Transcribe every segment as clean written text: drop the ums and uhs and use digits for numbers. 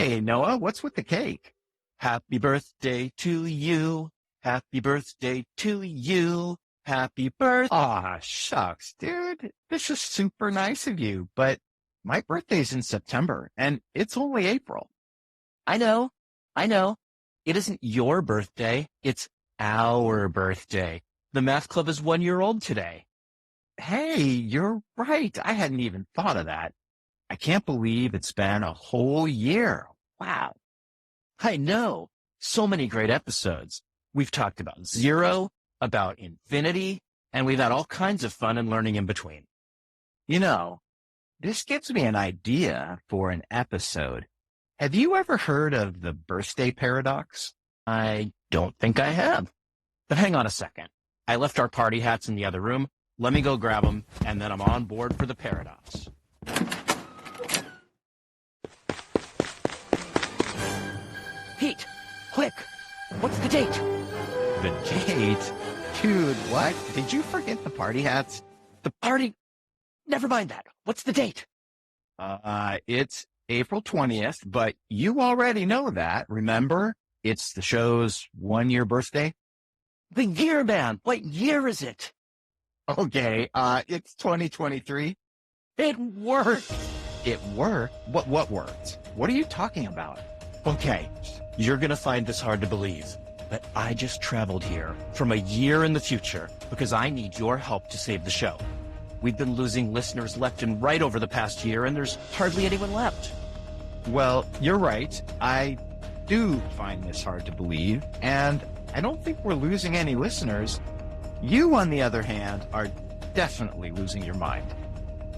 Hey, Noah, what's with the cake? Happy birthday to you. Happy birthday to you. Happy birthday. Aw, shucks, dude. This is super nice of you, but my birthday's in September and it's only April. I know. I know. It isn't your birthday. It's our birthday. The math club is 1 year old today. Hey, you're right. I hadn't even thought of that. I can't believe it's been a whole year. Wow. I know. So many great episodes. We've talked about zero, about infinity, and we've had all kinds of fun and learning in between. You know, this gives me an idea for an episode. Have you ever heard of the birthday paradox? I don't think I have. But hang on a second. I left our party hats in the other room. Let me go grab them, and then I'm on board for the paradox. Pete, quick! What's the date? The date? Dude, what? Did you forget the party hats? The party? Never mind that. What's the date? It's April 20th, but you already know that, remember? It's the show's 1 year birthday. The year, man! What year is it? Okay, it's 2023. It worked! It worked? What worked? What are you talking about? Okay, you're gonna find this hard to believe, but I just traveled here from a year in the future because I need your help to save the show. We've been losing listeners left and right over the past year, and there's hardly anyone left. Well, you're right. I do find this hard to believe, and I don't think we're losing any listeners. You, on the other hand, are definitely losing your mind.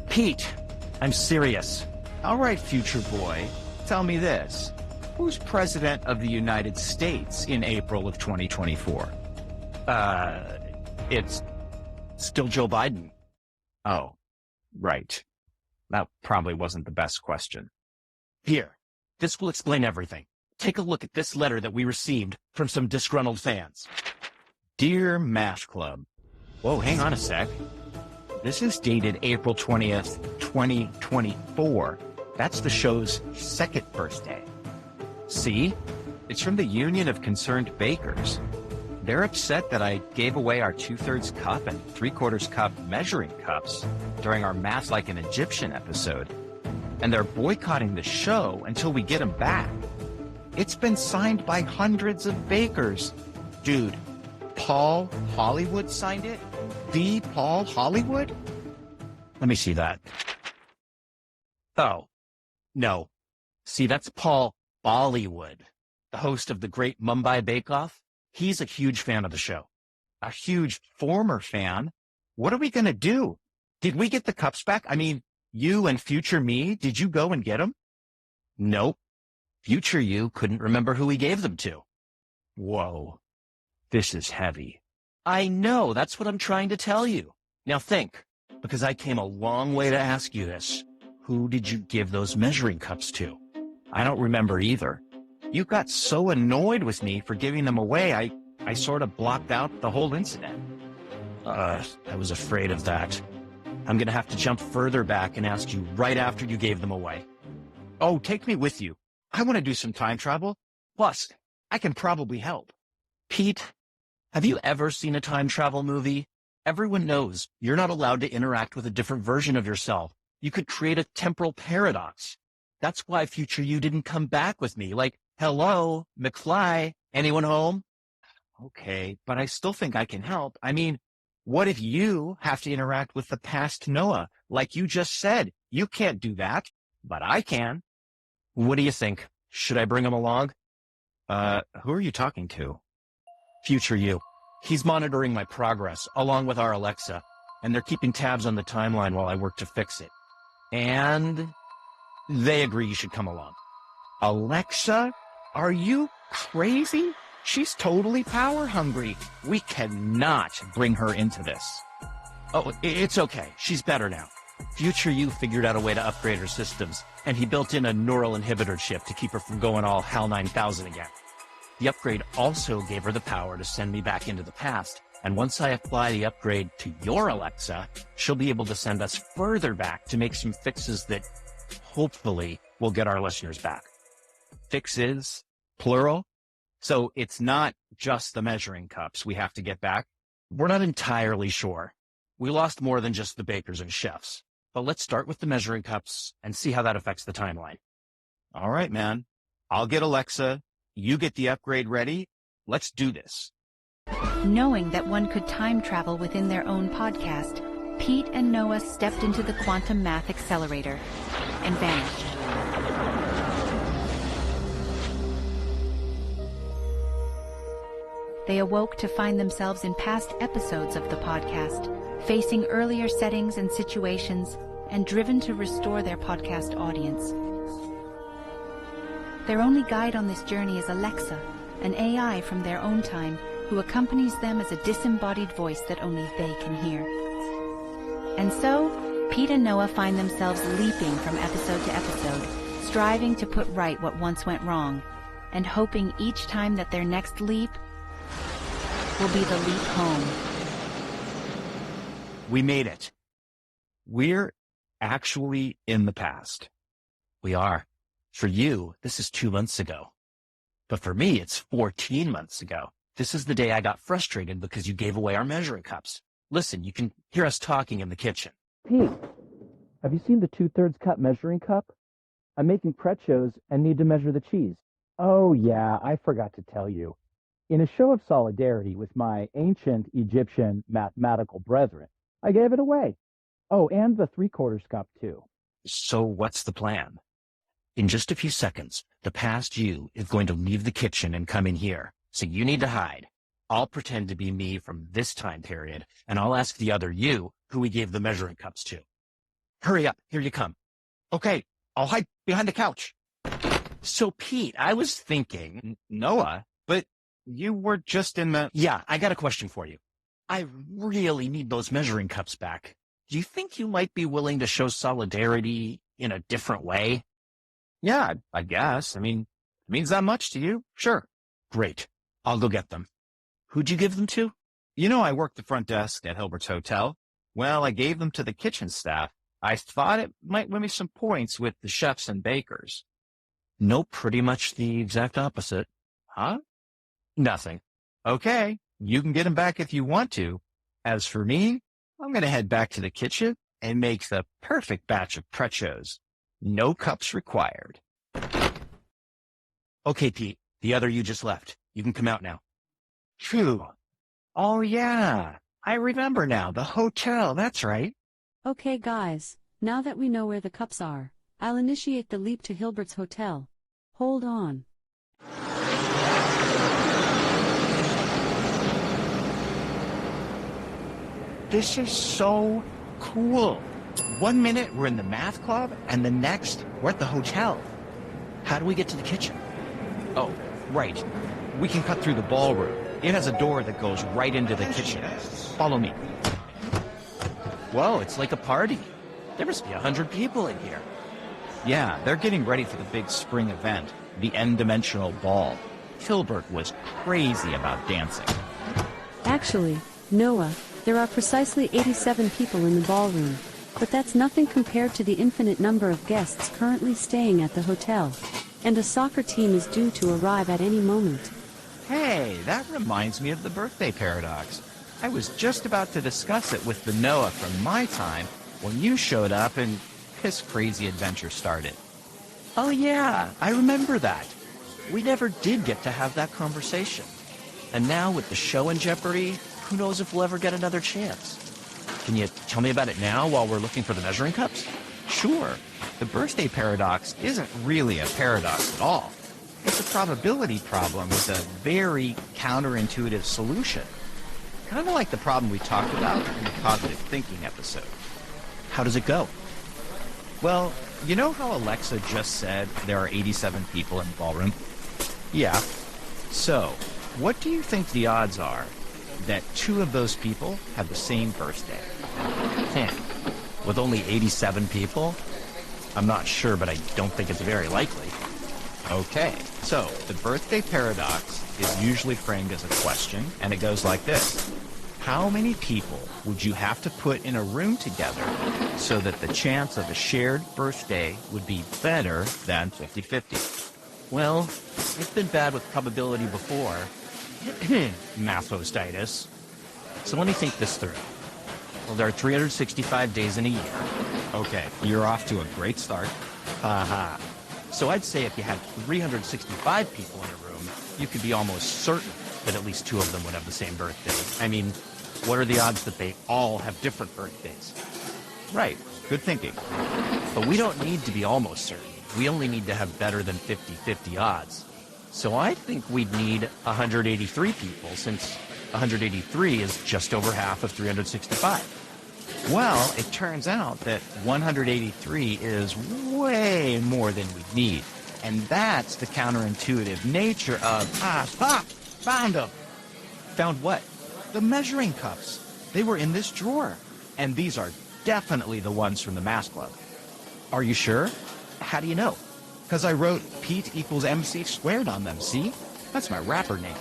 Pete, I'm serious. All right, future boy, tell me this. Who's president of the United States in April of 2024? It's still Joe Biden. Oh, right. That probably wasn't the best question. Here, this will explain everything. Take a look at this letter that we received from some disgruntled fans. Dear Math Club. Whoa, hang on a sec. This is dated April 20th, 2024. That's the show's second birthday. See? It's from the Union of Concerned Bakers. They're upset that I gave away our 2/3 cup and 3/4 cup measuring cups during our Math Like an Egyptian episode. And they're boycotting the show until we get them back. It's been signed by hundreds of bakers. Dude, Paul Hollywood signed it? The Paul Hollywood? Let me see that. Oh, no. See, that's Paul Bollywood, the host of the Great Mumbai Bake Off. He's a huge fan of the show. A huge former fan. What are we going to do? Did we get the cups back? I mean, you and future me, did you go and get them? Nope. Future you couldn't remember who he gave them to. Whoa. This is heavy. I know. That's what I'm trying to tell you. Now think, because I came a long way to ask you this. Who did you give those measuring cups to? I don't remember either. You got so annoyed with me for giving them away, I sort of blocked out the whole incident. I was afraid of that. I'm going to have to jump further back and ask you right after you gave them away. Oh, take me with you. I want to do some time travel. Plus, I can probably help. Pete, have you ever seen a time travel movie? Everyone knows you're not allowed to interact with a different version of yourself. You could create a temporal paradox. That's why future you didn't come back with me. Like, hello, McFly, anyone home? Okay, but I still think I can help. I mean, what if you have to interact with the past Noah? Like you just said, you can't do that, but I can. What do you think? Should I bring him along? Who are you talking to? Future you. He's monitoring my progress, along with our Alexa, and they're keeping tabs on the timeline while I work to fix it. And they agree you should come along. Alexa? Are you crazy? She's totally power hungry. We cannot bring her into this. Oh, it's okay. She's better now. Future you figured out a way to upgrade her systems, and he built in a neural inhibitor chip to keep her from going all HAL 9000 again. The upgrade also gave her the power to send me back into the past, and once I apply the upgrade to your Alexa, she'll be able to send us further back to make some fixes that hopefully will get our listeners back. fixes, plural. So it's not just the measuring cups we have to get back. We're not entirely sure. We lost more than just the bakers and chefs. But let's start with the measuring cups and see how that affects the timeline. All right, man. I'll get Alexa. You get the upgrade ready. Let's do this. Knowing that one could time travel within their own podcast, Pete and Noah stepped into the quantum math accelerator and vanished. They awoke to find themselves in past episodes of the podcast, facing earlier settings and situations, and driven to restore their podcast audience. Their only guide on this journey is Alexa, an AI from their own time who accompanies them as a disembodied voice that only they can hear. And so, Pete and Noah find themselves leaping from episode to episode, striving to put right what once went wrong, and hoping each time that their next leap will be the leap home. We made it. We're actually in the past. We are. For you, this is 2 months ago. But for me, it's 14 months ago. This is the day I got frustrated because you gave away our measuring cups. Listen, you can hear us talking in the kitchen. Pete, have you seen the 2/3 cup measuring cup? I'm making pretchos and need to measure the cheese. Oh yeah, I forgot to tell you. In a show of solidarity with my ancient Egyptian mathematical brethren, I gave it away. Oh, and the 3/4 cup too. So what's the plan? In just a few seconds, the past you is going to leave the kitchen and come in here. So you need to hide. I'll pretend to be me from this time period, and I'll ask the other you who we gave the measuring cups to. Hurry up, here you come. Okay, I'll hide behind the couch. So Pete, I was thinking, Noah, but you were just in the... Yeah, I got a question for you. I really need those measuring cups back. Do you think you might be willing to show solidarity in a different way? Yeah, I guess. I mean, it means that much to you? Sure. Great. I'll go get them. Who'd you give them to? You know, I work the front desk at Hilbert's Hotel. Well, I gave them to the kitchen staff. I thought it might win me some points with the chefs and bakers. No, pretty much the exact opposite. Huh? Nothing. Okay, you can get them back if you want to. As for me, I'm going to head back to the kitchen and make the perfect batch of pretchos. No cups required. Okay, Pete, the other you just left. You can come out now. True. Oh, yeah. I remember now. The hotel. That's right. Okay, guys. Now that we know where the cups are, I'll initiate the leap to Hilbert's Hotel. Hold on. This is so cool. 1 minute we're in the math club, and the next we're at the hotel. How do we get to the kitchen? Oh, right. We can cut through the ballroom. It has a door that goes right into the kitchen. Follow me. Whoa, it's like a party. There must be 100 people in here. Yeah, they're getting ready for the big spring event, the N-Dimensional Ball. Hilbert was crazy about dancing. Actually, Noah, there are precisely 87 people in the ballroom, but that's nothing compared to the infinite number of guests currently staying at the hotel. And a soccer team is due to arrive at any moment. Hey, that reminds me of the birthday paradox. I was just about to discuss it with the Noah from my time when you showed up and this crazy adventure started. Oh yeah, I remember that. We never did get to have that conversation. And now with the show in jeopardy, who knows if we'll ever get another chance. Can you tell me about it now while we're looking for the measuring cups? Sure. The birthday paradox isn't really a paradox at all. It's a probability problem with a very counterintuitive solution. Kind of like the problem we talked about in the cognitive thinking episode. How does it go? Well, you know how Alexa just said there are 87 people in the ballroom? Yeah. So, what do you think the odds are that 2 of those people have the same birthday? With only 87 people? I'm not sure, but I don't think it's very likely. Okay, so the birthday paradox is usually framed as a question, and it goes like this. How many people would you have to put in a room together so that the chance of a shared birthday would be better than 50-50? Well, I've been bad with probability before. Mathostitis. So let me think this through. Well, there are 365 days in a year. Okay, you're off to a great start. Haha. So I'd say if you had 365 people in a room, you could be almost certain that at least 2 of them would have the same birthday. I mean, what are the odds that they all have different birthdays? Right, good thinking. But we don't need to be almost certain. We only need to have better than 50-50 odds. So I think we'd need 183 people, since 183 is just over half of 365. Well, it turns out that 183 is way more than we need. And that's the counterintuitive nature of... Found them! Found what? The measuring cups. They were in this drawer. And these are definitely the ones from the Math Club. Are you sure? How do you know? Because I wrote Pete equals MC squared on them, see? That's my rapper name.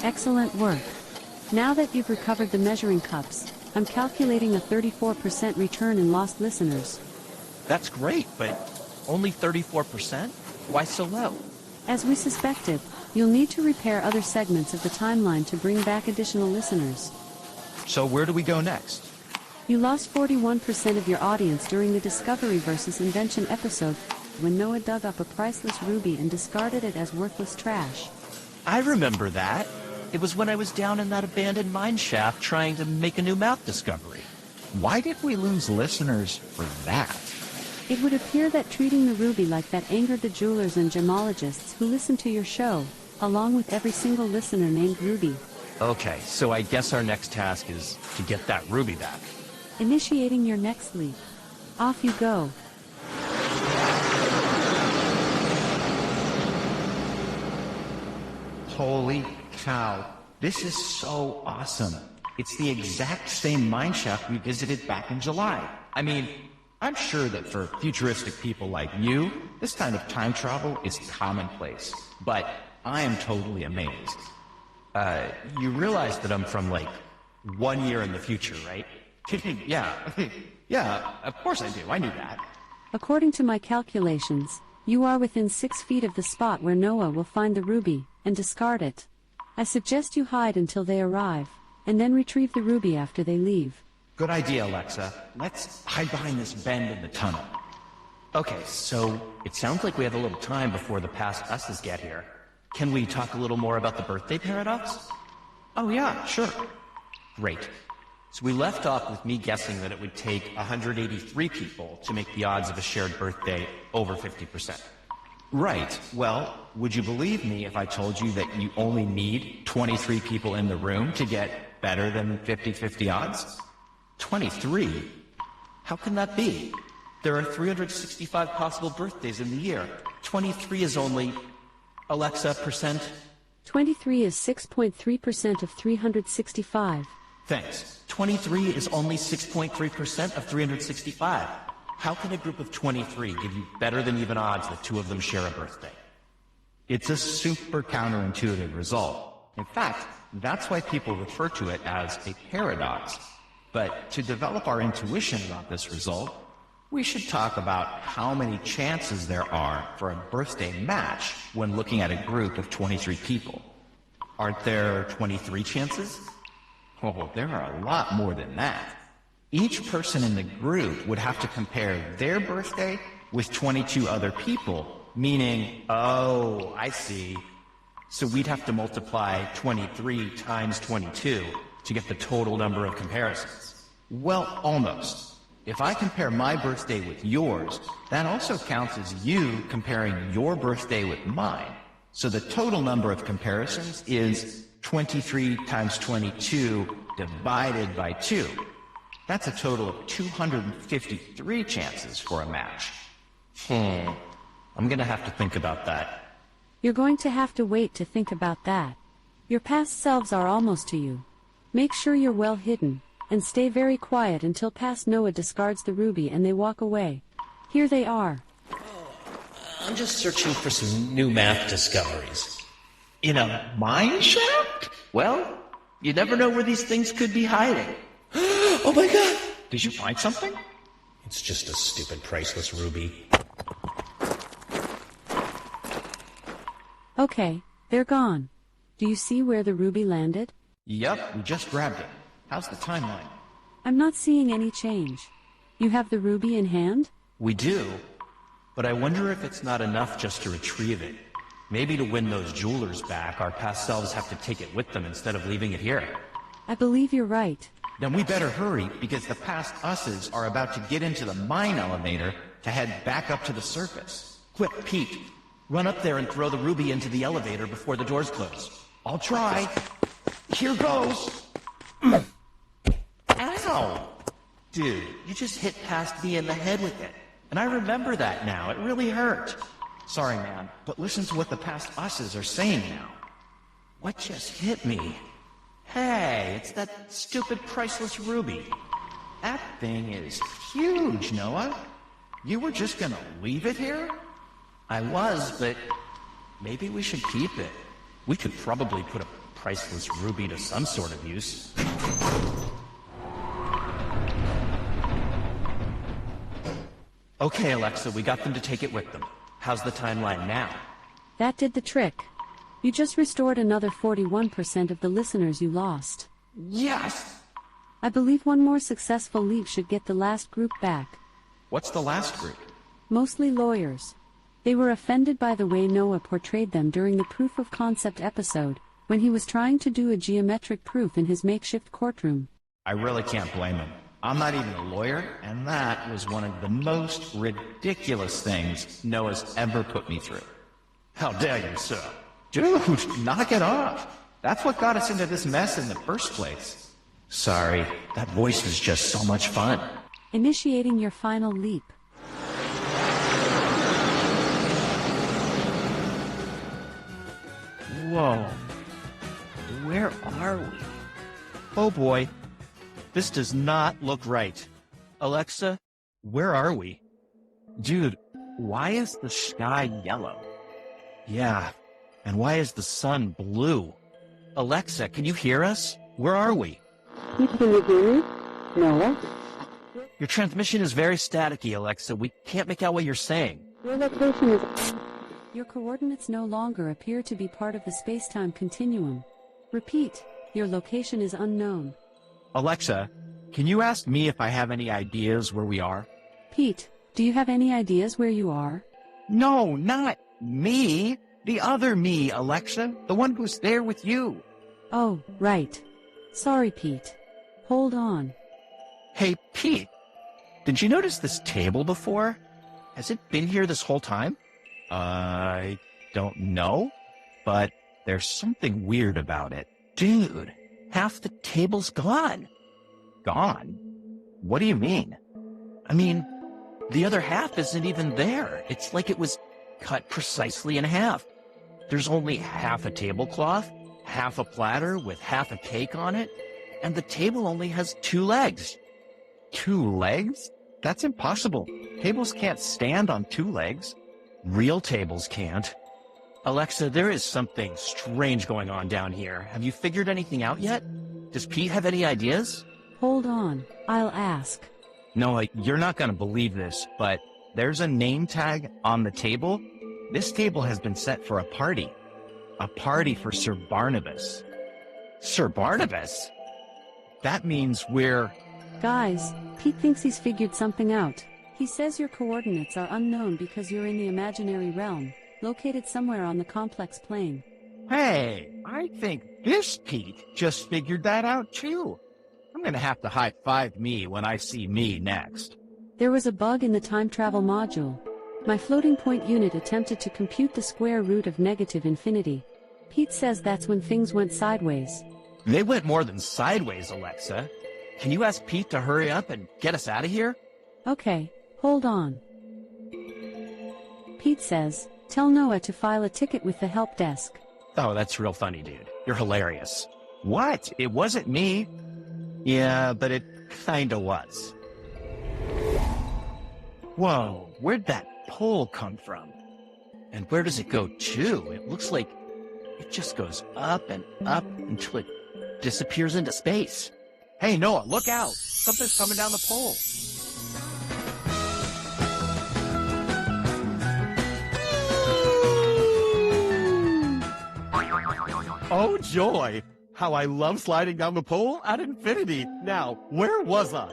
Excellent work. Now that you've recovered the measuring cups, I'm calculating a 34% return in lost listeners. That's great, but only 34%? Why so low? As we suspected, you'll need to repair other segments of the timeline to bring back additional listeners. So where do we go next? You lost 41% of your audience during the Discovery versus Invention episode, when Noah dug up a priceless ruby and discarded it as worthless trash. I remember that. It was when I was down in that abandoned mine shaft trying to make a new math discovery. Why did we lose listeners for that? It would appear that treating the ruby like that angered the jewelers and gemologists who listened to your show, along with every single listener named Ruby. Okay, so I guess our next task is to get that ruby back. Initiating your next leap. Off you go. Holy cow, this is so awesome. It's the exact same mineshaft we visited back in July. I mean, I'm sure that for futuristic people like you, this kind of time travel is commonplace. But I am totally amazed. You realize that I'm from, 1 year in the future, right? Yeah, of course I do. I knew that. According to my calculations, you are within 6 feet of the spot where Noah will find the ruby and discard it. I suggest you hide until they arrive, and then retrieve the ruby after they leave. Good idea, Alexa. Let's hide behind this bend in the tunnel. Okay, so it sounds like we have a little time before the past us's get here. Can we talk a little more about the birthday paradox? Oh yeah, sure. Great. So we left off with me guessing that it would take 183 people to make the odds of a shared birthday over 50%. Right. Well, would you believe me if I told you that you only need 23 people in the room to get better than 50-50 odds? 23? How can that be? There are 365 possible birthdays in the year. 23 is only... Alexa, percent? 23 is 6.3% of 365. Thanks. 23 is only 6.3% of 365. How can a group of 23 give you better than even odds that 2 of them share a birthday? It's a super counterintuitive result. In fact, that's why people refer to it as a paradox. But to develop our intuition about this result, we should talk about how many chances there are for a birthday match when looking at a group of 23 people. Aren't there 23 chances? Oh, there are a lot more than that. Each person in the group would have to compare their birthday with 22 other people, meaning, oh, I see. So we'd have to multiply 23 times 22 to get the total number of comparisons. Well, almost. If I compare my birthday with yours, that also counts as you comparing your birthday with mine. So the total number of comparisons is 23 times 22 divided by 2. That's a total of 253 chances for a match. I'm gonna have to think about that. You're going to have to wait to think about that. Your past selves are almost to you. Make sure you're well hidden, and stay very quiet until past Noah discards the ruby and they walk away. Here they are. I'm just searching for some new math discoveries. In a mine shaft? Well, you never know where these things could be hiding. Oh my god! Did you find something? It's just a stupid priceless ruby. Okay, they're gone. Do you see where the ruby landed? Yep, we just grabbed it. How's the timeline? I'm not seeing any change. You have the ruby in hand? We do, but I wonder if it's not enough just to retrieve it. Maybe to win those jewelers back, our past selves have to take it with them instead of leaving it here. I believe you're right. Then we better hurry, because the past us's are about to get into the mine elevator to head back up to the surface. Quick, Pete. Run up there and throw the ruby into the elevator before the doors close. I'll try. Here goes. Ow! Dude, you just hit past me in the head with it. And I remember that now. It really hurt. Sorry, man, but listen to what the past us's are saying now. What just hit me? Hey, it's that stupid priceless ruby. That thing is huge, Noah. You were just gonna leave it here? I was, but maybe we should keep it. We could probably put a priceless ruby to some sort of use. Okay, Alexa, we got them to take it with them. How's the timeline now? That did the trick. You just restored another 41% of the listeners you lost. Yes! I believe one more successful leap should get the last group back. What's the last group? Mostly lawyers. They were offended by the way Noah portrayed them during the proof of concept episode, when he was trying to do a geometric proof in his makeshift courtroom. I really can't blame him. I'm not even a lawyer, and that was one of the most ridiculous things Noah's ever put me through. How dare you, sir? Dude, knock it off. That's what got us into this mess in the first place. Sorry, that voice was just so much fun. Initiating your final leap. Whoa. Where are we? Oh boy. This does not look right. Alexa, where are we? Dude, why is the sky yellow? Yeah, and why is the sun blue? Alexa, can you hear us? Where are we? Can you hear me? Noah? Your transmission is very staticky, Alexa. We can't make out what you're saying. Your location is... Your coordinates no longer appear to be part of the space-time continuum. Repeat, your location is unknown. Alexa, can you ask me if I have any ideas where we are? Pete, do you have any ideas where you are? No, not me. The other me, Alexa. The one who's there with you. Oh, right. Sorry, Pete. Hold on. Hey, Pete. Did you notice this table before? Has it been here this whole time? I don't know, but there's something weird about it. Dude, half the table's gone. Gone? What do you mean? I mean, the other half isn't even there. It's like it was cut precisely in half. There's only half a tablecloth, half a platter with half a cake on it, and the table only has 2 legs. 2 legs? That's impossible. Tables can't stand on 2 legs. Real tables can't. Alexa, there is something strange going on down here. Have you figured anything out yet? Does Pete have any ideas? Hold on, I'll ask. No, you're not going to believe this, but there's a name tag on the table. This table has been set for a party. A party for Sir Barnabas. Sir Barnabas? That means we're... Guys, Pete thinks he's figured something out. He says your coordinates are unknown because you're in the imaginary realm, located somewhere on the complex plane. Hey, I think this Pete just figured that out too. I'm going to have to high-five me when I see me next. There was a bug in the time travel module. My floating point unit attempted to compute the square root of negative infinity. Pete says that's when things went sideways. They went more than sideways, Alexa. Can you ask Pete to hurry up and get us out of here? Okay, hold on. Pete says, tell Noah to file a ticket with the help desk. Oh, that's real funny, dude. You're hilarious. What? It wasn't me. Yeah, but it kinda was. Whoa, where'd that pole come from? And where does it go to? It looks like it just goes up and up until it disappears into space. Hey, Noah, look out! Something's coming down the pole. Oh, joy! How I love sliding down the pole at infinity. Now, where was I?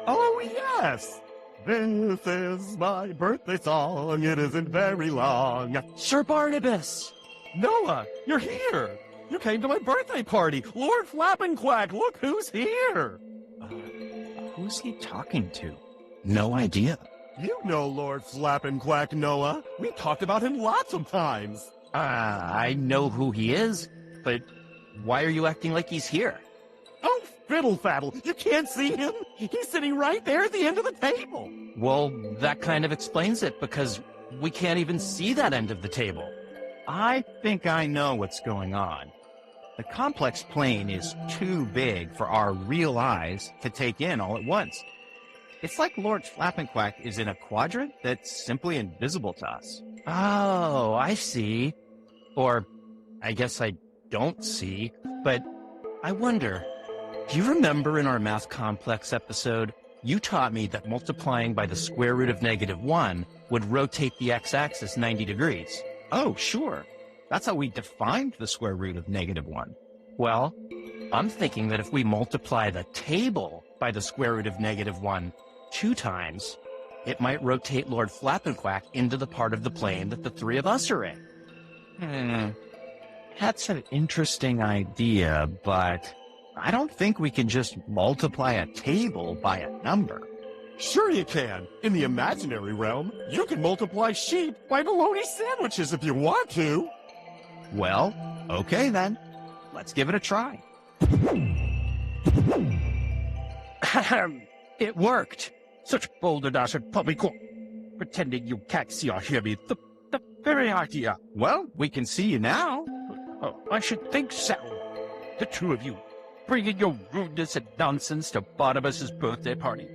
Oh, yes! This is my birthday song. It isn't very long. Sir Barnabas! Noah, you're here! You came to my birthday party! Lord Flappenquack, look who's here! Who's he talking to? No idea. You know Lord Flappenquack, Noah. We talked about him lots of times. I know who he is, but why are you acting like he's here? Oh, fiddle faddle! You can't see him? He's sitting right there at the end of the table. Well, that kind of explains it, because we can't even see that end of the table. I think I know what's going on. The complex plane is too big for our real eyes to take in all at once. It's like Lord Flappenquack is in a quadrant that's simply invisible to us. Oh, I see. Or, I guess I don't see, but I wonder, do you remember in our math complex episode, you taught me that multiplying by the square root of -1 would rotate the x-axis 90 degrees? Oh, sure. That's how we defined the square root of -1. Well, I'm thinking that if we multiply the table by the square root of -1 2 times, it might rotate Lord Flappenquack into the part of the plane that the three of us are in. That's an interesting idea, but I don't think we can just multiply a table by a number. Sure you can. In the imaginary realm, you can multiply sheep by bologna sandwiches if you want to. Well, okay then. Let's give it a try. It worked. Such boulder-dashing poppycock. Pretending you can't see or hear me. The very idea. Well, we can see you now. Oh, I should think so. The two of you, bringing your rudeness and nonsense to Barnabas's birthday party.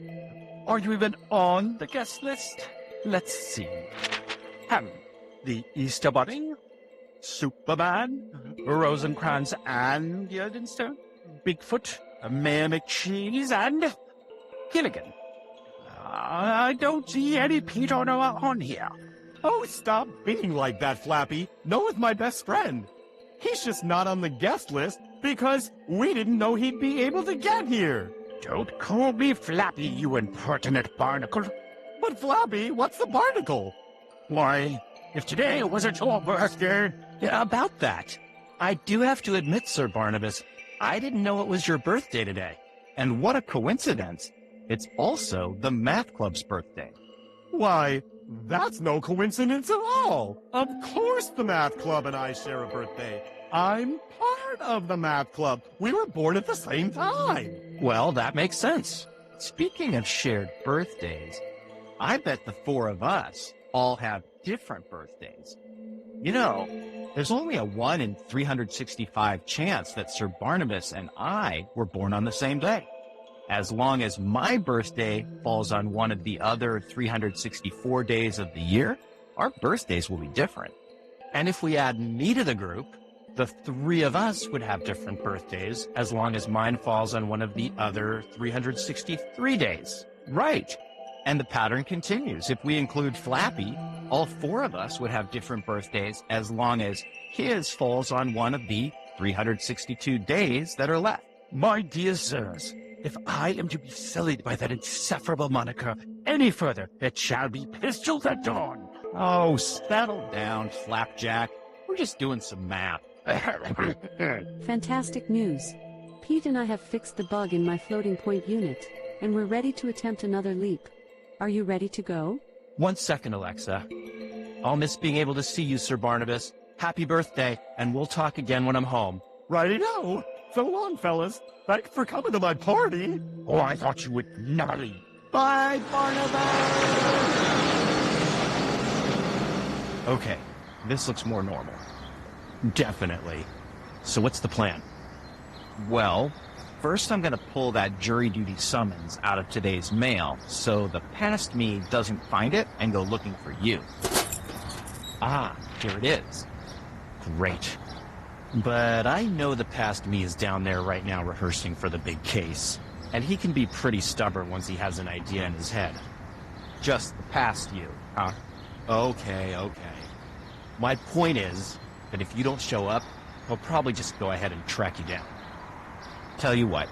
Are you even on the guest list? Let's see. The Easter Bunny, Superman, Rosencrantz and Guildenstern, Bigfoot, Mayor McCheese, and Gilligan. I don't see any Pete or Noah on here. Oh, stop being like that, Flappy. Noah's my best friend. He's just not on the guest list because we didn't know he'd be able to get here. Don't call me Flappy, you impertinent barnacle. But Flappy, what's the barnacle? Why, if today wasn't your birthday... Yeah, about that. I do have to admit, Sir Barnabas, I didn't know it was your birthday today. And what a coincidence. It's also the Math Club's birthday. Why, that's no coincidence at all. Of course the Math Club and I share a birthday. I'm part of the Math Club. We were born at the same time. Well, that makes sense. Speaking of shared birthdays, I bet the four of us all have different birthdays. You know, there's only a 1 in 365 chance that Sir Barnabas and I were born on the same day. As long as my birthday falls on one of the other 364 days of the year, our birthdays will be different. And if we add me to the group, the three of us would have different birthdays as long as mine falls on one of the other 363 days. Right. And the pattern continues. If we include Flappy, all four of us would have different birthdays as long as his falls on one of the 362 days that are left. My dear sirs, if I am to be sullied by that insufferable moniker any further, it shall be pistols at dawn. Oh, settle down, Flapjack. We're just doing some math. Fantastic news. Pete and I have fixed the bug in my floating point unit, and we're ready to attempt another leap. Are you ready to go? 1 second, Alexa. I'll miss being able to see you, Sir Barnabas. Happy birthday, and we'll talk again when I'm home. Righty-ho. So long, fellas. Thanks for coming to my party. Oh, I thought you would never leave. Bye, Barnabas! Okay, this looks more normal. Definitely. So what's the plan? Well, first I'm going to pull that jury duty summons out of today's mail so the past me doesn't find it and go looking for you. Ah, here it is. Great. But I know the past me is down there right now rehearsing for the big case, and he can be pretty stubborn once he has an idea in his head. Just the past you, huh? Okay. My point is that if you don't show up, he'll probably just go ahead and track you down. Tell you what,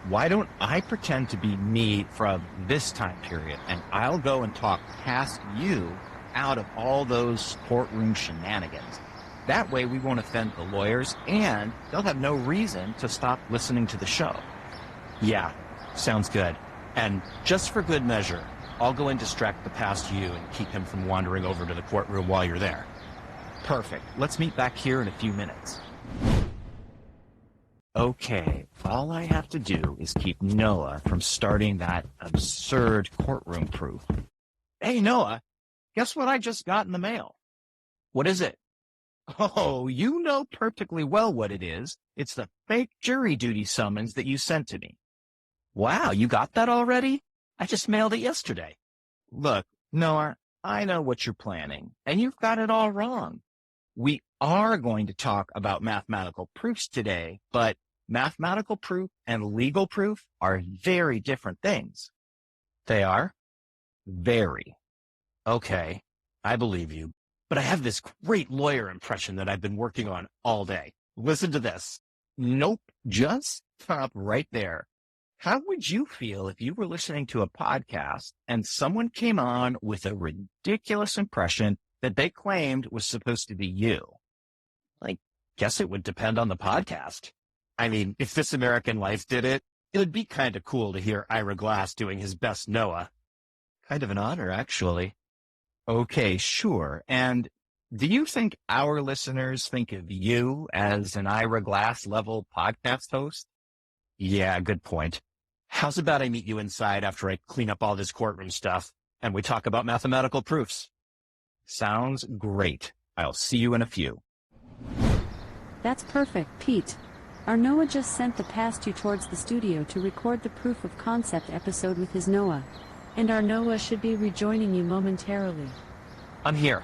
why don't I pretend to be me from this time period, and I'll go and talk past you out of all those courtroom shenanigans. That way we won't offend the lawyers, and they'll have no reason to stop listening to the show. Yeah, sounds good. And just for good measure, I'll go and distract the past you and keep him from wandering over to the courtroom while you're there. Perfect. Let's meet back here in a few minutes. Okay, all I have to do is keep Noah from starting that absurd courtroom proof. Hey, Noah, guess what I just got in the mail? What is it? Oh, you know perfectly well what it is. It's the fake jury duty summons that you sent to me. Wow, you got that already? I just mailed it yesterday. Look, Noah, I know what you're planning, and you've got it all wrong. We are going to talk about mathematical proofs today, but mathematical proof and legal proof are very different things. They are? Very. Okay, I believe you. But I have this great lawyer impression that I've been working on all day. Listen to this. Nope, just stop right there. How would you feel if you were listening to a podcast and someone came on with a ridiculous impression that they claimed was supposed to be you? I guess it would depend on the podcast. I mean, if This American Life did it, it would be kind of cool to hear Ira Glass doing his best Noah. Kind of an honor, actually. Okay, sure. And do you think our listeners think of you as an Ira Glass level podcast host? Yeah, good point. How's about I meet you inside after I clean up all this courtroom stuff and we talk about mathematical proofs? Sounds great. I'll see you in a few. That's perfect, Pete. Our Noah just sent the past you towards the studio to record the proof of concept episode with his Noah. And our Noah should be rejoining you momentarily. I'm here.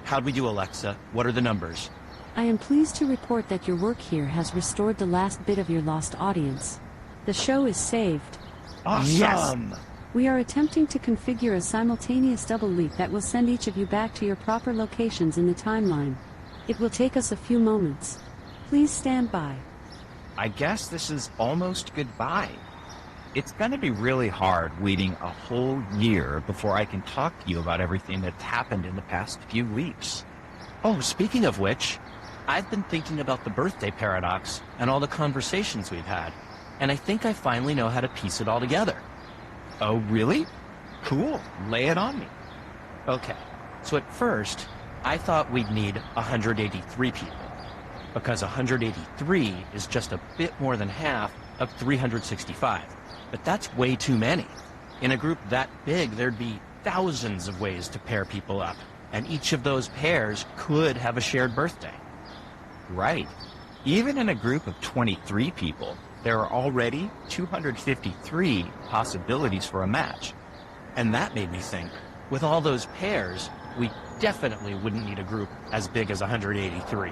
How'd we do, Alexa? What are the numbers? I am pleased to report that your work here has restored the last bit of your lost audience. The show is saved. Awesome! Yes. We are attempting to configure a simultaneous double leap that will send each of you back to your proper locations in the timeline. It will take us a few moments. Please stand by. I guess this is almost goodbye. It's going to be really hard waiting a whole year before I can talk to you about everything that's happened in the past few weeks. Oh, speaking of which, I've been thinking about the birthday paradox and all the conversations we've had, and I think I finally know how to piece it all together. Oh, really? Cool. Lay it on me. Okay, so at first, I thought we'd need 183 people, because 183 is just a bit more than half of 365. But that's way too many. In a group that big, there'd be thousands of ways to pair people up, and each of those pairs could have a shared birthday. Right. Even in a group of 23 people, there are already 253 possibilities for a match. And that made me think, with all those pairs, we definitely wouldn't need a group as big as 183.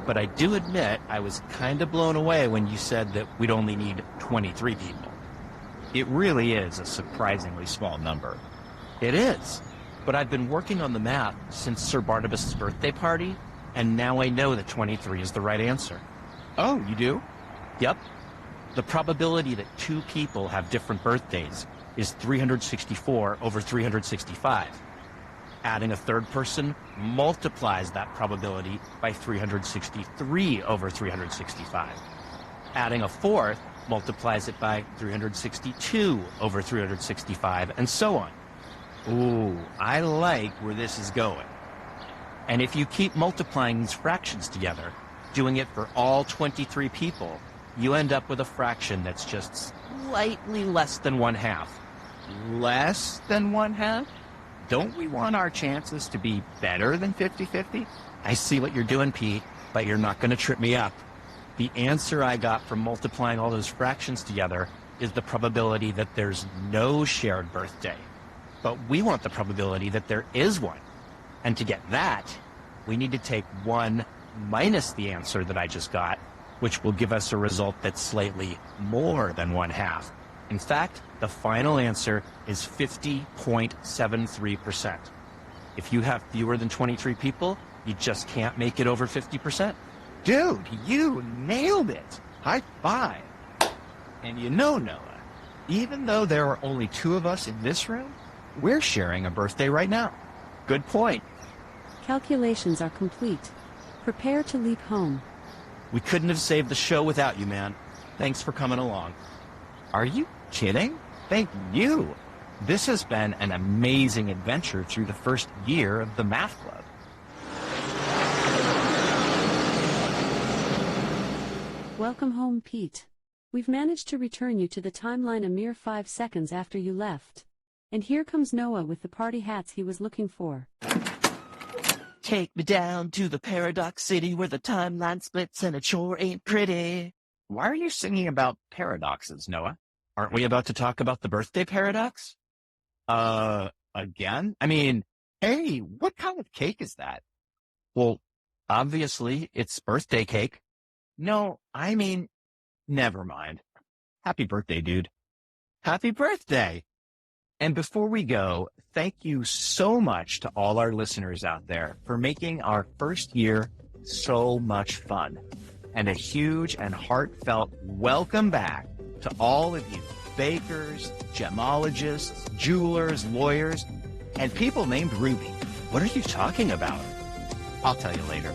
But I do admit I was kind of blown away when you said that we'd only need 23 people. It really is a surprisingly small number. It is, but I've been working on the math since Sir Barnabas' birthday party, and now I know that 23 is the right answer. Oh, you do? Yep. The probability that two people have different birthdays is 364 over 365. Adding a third person multiplies that probability by 363 over 365. Adding a fourth multiplies it by 362 over 365, and so on. Ooh, I like where this is going. And if you keep multiplying these fractions together, doing it for all 23 people, you end up with a fraction that's just slightly less than 1/2. Less than 1/2? Don't we want our chances to be better than 50-50? I see what you're doing, Pete, but you're not going to trip me up. The answer I got from multiplying all those fractions together is the probability that there's no shared birthday. But we want the probability that there is one. And to get that, we need to take 1 minus the answer that I just got, which will give us a result that's slightly more than 1/2. In fact, the final answer is 50.73%. If you have fewer than 23 people, you just can't make it over 50%. Dude, you nailed it. High five. And you know, Noah, even though there are only 2 of us in this room, we're sharing a birthday right now. Good point. Calculations are complete. Prepare to leap home. We couldn't have saved the show without you, man. Thanks for coming along. Are you kidding? Thank you. This has been an amazing adventure through the first year of the Math Club. Welcome home, Pete. We've managed to return you to the timeline a mere 5 seconds after you left. And here comes Noah with the party hats he was looking for. Take me down to the paradox city where the timeline splits and it sure ain't pretty. Why are you singing about paradoxes, Noah? Aren't we about to talk about the birthday paradox? Again? I mean, hey, what kind of cake is that? Well, obviously, it's birthday cake. No, I mean, never mind. Happy birthday, dude. Happy birthday! And before we go, thank you so much to all our listeners out there for making our first year so much fun. And a huge and heartfelt welcome back to all of you bakers, gemologists, jewelers, lawyers, and people named Ruby. What are you talking about? I'll tell you later.